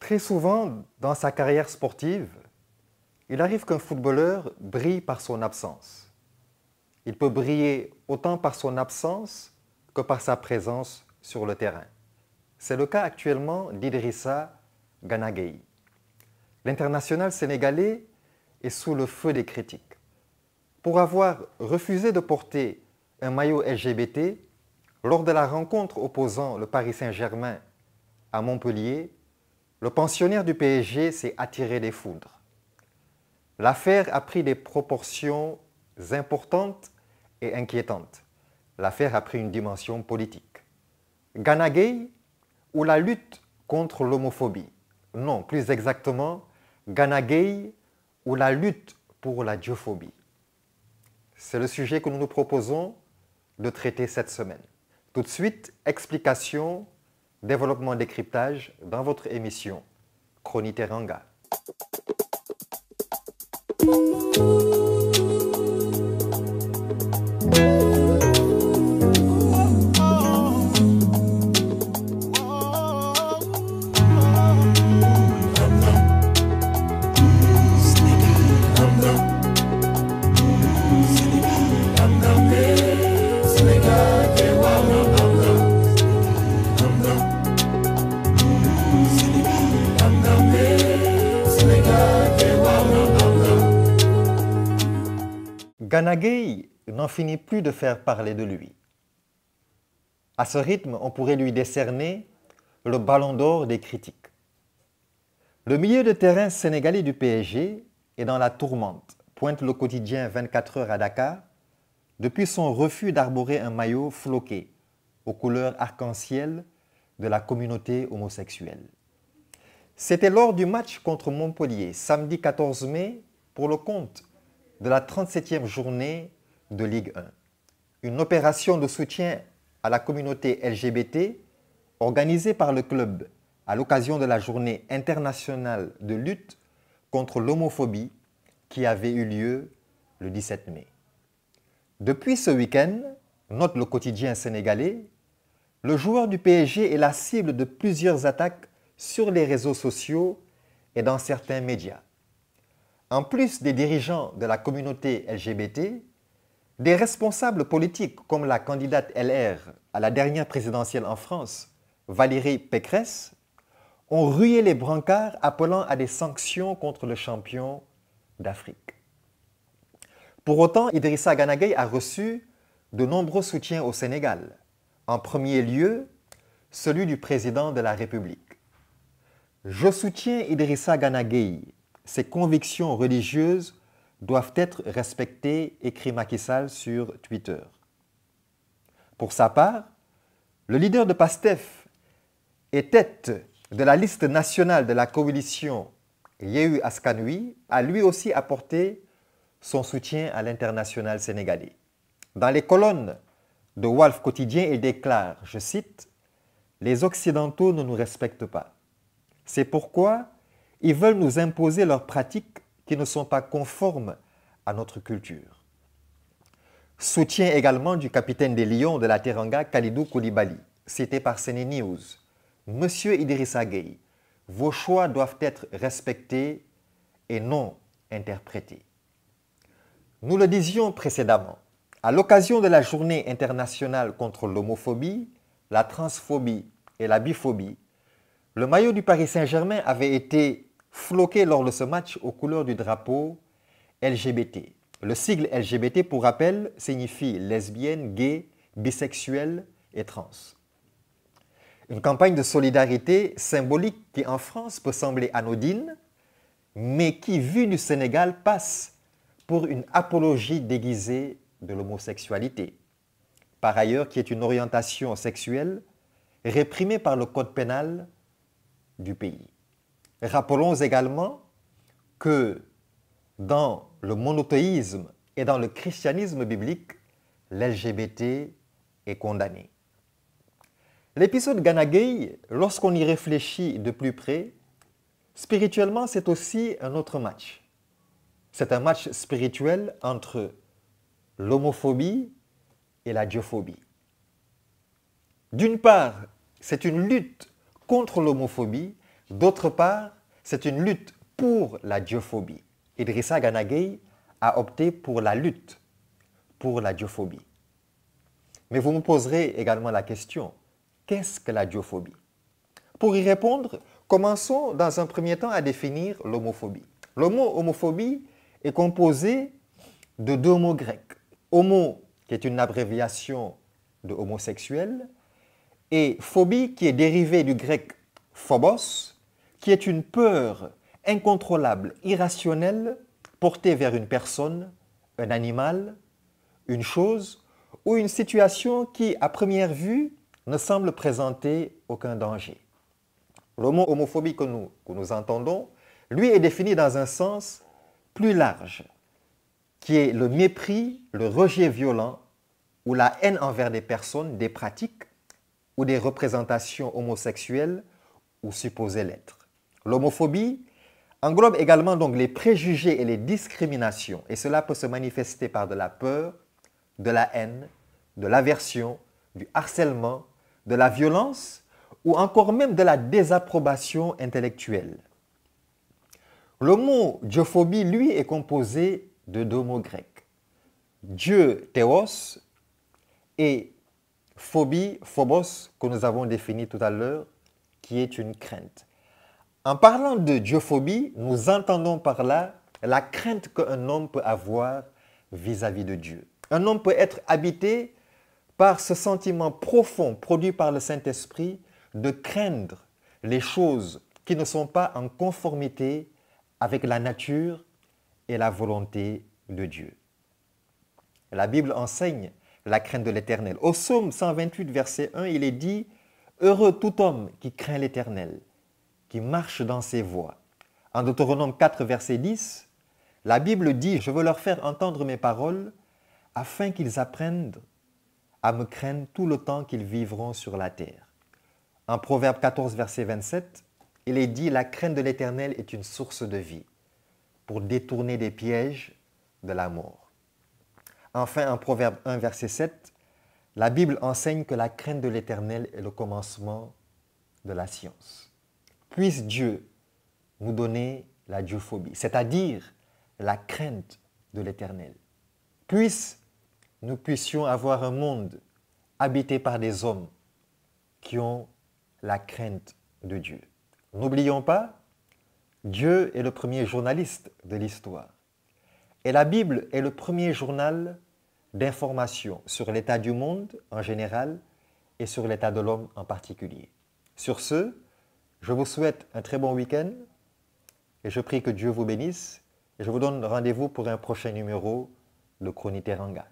Très souvent, dans sa carrière sportive, il arrive qu'un footballeur brille par son absence. Il peut briller autant par son absence que par sa présence sur le terrain. C'est le cas actuellement d'Idrissa Gana Gueye. L'international sénégalais est sous le feu des critiques. Pour avoir refusé de porter un maillot LGBT lors de la rencontre opposant le Paris Saint-Germain à Montpellier, le pensionnaire du PSG s'est attiré des foudres. L'affaire a pris des proportions importantes et inquiétantes. L'affaire a pris une dimension politique. Gana Gueye ou la lutte contre l'homophobie? Non, plus exactement, Gana Gueye ou la lutte pour la diophobie? C'est le sujet que nous nous proposons de traiter cette semaine. Tout de suite, explication, développement, décryptage dans votre émission Chroniteranga. Gana Gueye n'en finit plus de faire parler de lui. À ce rythme, on pourrait lui décerner le ballon d'or des critiques. Le milieu de terrain sénégalais du PSG est dans la tourmente, pointe le quotidien 24 heures à Dakar, depuis son refus d'arborer un maillot floqué aux couleurs arc-en-ciel de la communauté homosexuelle. C'était lors du match contre Montpellier, samedi 14 mai, pour le compte de la 37e journée de Ligue 1. Une opération de soutien à la communauté LGBT organisée par le club à l'occasion de la journée internationale de lutte contre l'homophobie qui avait eu lieu le 17 mai. Depuis ce week-end, note le quotidien sénégalais, le joueur du PSG est la cible de plusieurs attaques sur les réseaux sociaux et dans certains médias. En plus des dirigeants de la communauté LGBT, des responsables politiques comme la candidate LR à la dernière présidentielle en France, Valérie Pécresse, ont rué les brancards appelant à des sanctions contre le champion d'Afrique. Pour autant, Idrissa Gana Gueye a reçu de nombreux soutiens au Sénégal, en premier lieu celui du président de la République. Je soutiens Idrissa Gana Gueye. Ses convictions religieuses doivent être respectées, écrit Macky Sall sur Twitter. Pour sa part, le leader de PASTEF et tête de la liste nationale de la coalition Yewwi Askan Wi a lui aussi apporté son soutien à l'international sénégalais. Dans les colonnes de Walf Quotidien, il déclare, je cite, « Les Occidentaux ne nous respectent pas. C'est pourquoi ils veulent nous imposer leurs pratiques qui ne sont pas conformes à notre culture. » Soutien également du capitaine des Lions de la Teranga, Kalidou Koulibaly, cité par CNews. « Monsieur Idrissa Gueye, vos choix doivent être respectés et non interprétés. » Nous le disions précédemment, à l'occasion de la journée internationale contre l'homophobie, la transphobie et la biphobie, le maillot du Paris Saint-Germain avait été floqué lors de ce match aux couleurs du drapeau LGBT. Le sigle LGBT, pour rappel, signifie lesbienne, gay, bisexuel et trans. Une campagne de solidarité symbolique qui en France peut sembler anodine, mais qui, vue du Sénégal, passe pour une apologie déguisée de l'homosexualité. Par ailleurs, qui est une orientation sexuelle réprimée par le code pénal du pays. Rappelons également que dans le monothéisme et dans le christianisme biblique, l'LGBT est condamné. L'épisode Gana Gueye, lorsqu'on y réfléchit de plus près, spirituellement, c'est aussi un autre match. C'est un match spirituel entre l'homophobie et la diophobie. D'une part, c'est une lutte contre l'homophobie D'autre part, c'est une lutte pour la diophobie. Idrissa Gana Gueye a opté pour la lutte pour la diophobie. Mais vous me poserez également la question, qu'est-ce que la diophobie? Pour y répondre, commençons dans un premier temps à définir l'homophobie. Le mot homophobie est composé de deux mots grecs. Homo, qui est une abréviation de homosexuel, et phobie, qui est dérivée du grec phobos, qui est une peur incontrôlable, irrationnelle, portée vers une personne, un animal, une chose ou une situation qui, à première vue, ne semble présenter aucun danger. Le mot homophobie que nous entendons, lui, est défini dans un sens plus large, qui est le mépris, le rejet violent ou la haine envers des personnes, des pratiques ou des représentations homosexuelles ou supposées l'être. L'homophobie englobe également donc les préjugés et les discriminations, et cela peut se manifester par de la peur, de la haine, de l'aversion, du harcèlement, de la violence ou encore même de la désapprobation intellectuelle. Le mot diophobie, lui, est composé de deux mots grecs. Dieu, théos, et phobie, phobos, que nous avons défini tout à l'heure, qui est une crainte. En parlant de diophobie, nous entendons par là la crainte qu'un homme peut avoir vis-à-vis de Dieu. Un homme peut être habité par ce sentiment profond produit par le Saint-Esprit de craindre les choses qui ne sont pas en conformité avec la nature et la volonté de Dieu. La Bible enseigne la crainte de l'Éternel. Au psaume 128, verset 1, il est dit « Heureux tout homme qui craint l'Éternel, qui marche dans ses voies. » En Deutéronome 4, verset 10, la Bible dit « Je veux leur faire entendre mes paroles afin qu'ils apprennent à me craindre tout le temps qu'ils vivront sur la terre. » En Proverbe 14, verset 27, il est dit « La crainte de l'Éternel est une source de vie pour détourner des pièges de la mort. » Enfin, en Proverbe 1, verset 7, la Bible enseigne que la crainte de l'Éternel est le commencement de la science. Puisse Dieu nous donner la diophobie, c'est-à-dire la crainte de l'Éternel. Puisse nous puissions avoir un monde habité par des hommes qui ont la crainte de Dieu. N'oublions pas, Dieu est le premier journaliste de l'histoire. Et la Bible est le premier journal d'information sur l'état du monde en général et sur l'état de l'homme en particulier. Sur ce, je vous souhaite un très bon week-end et je prie que Dieu vous bénisse et je vous donne rendez-vous pour un prochain numéro de Chroniteranga.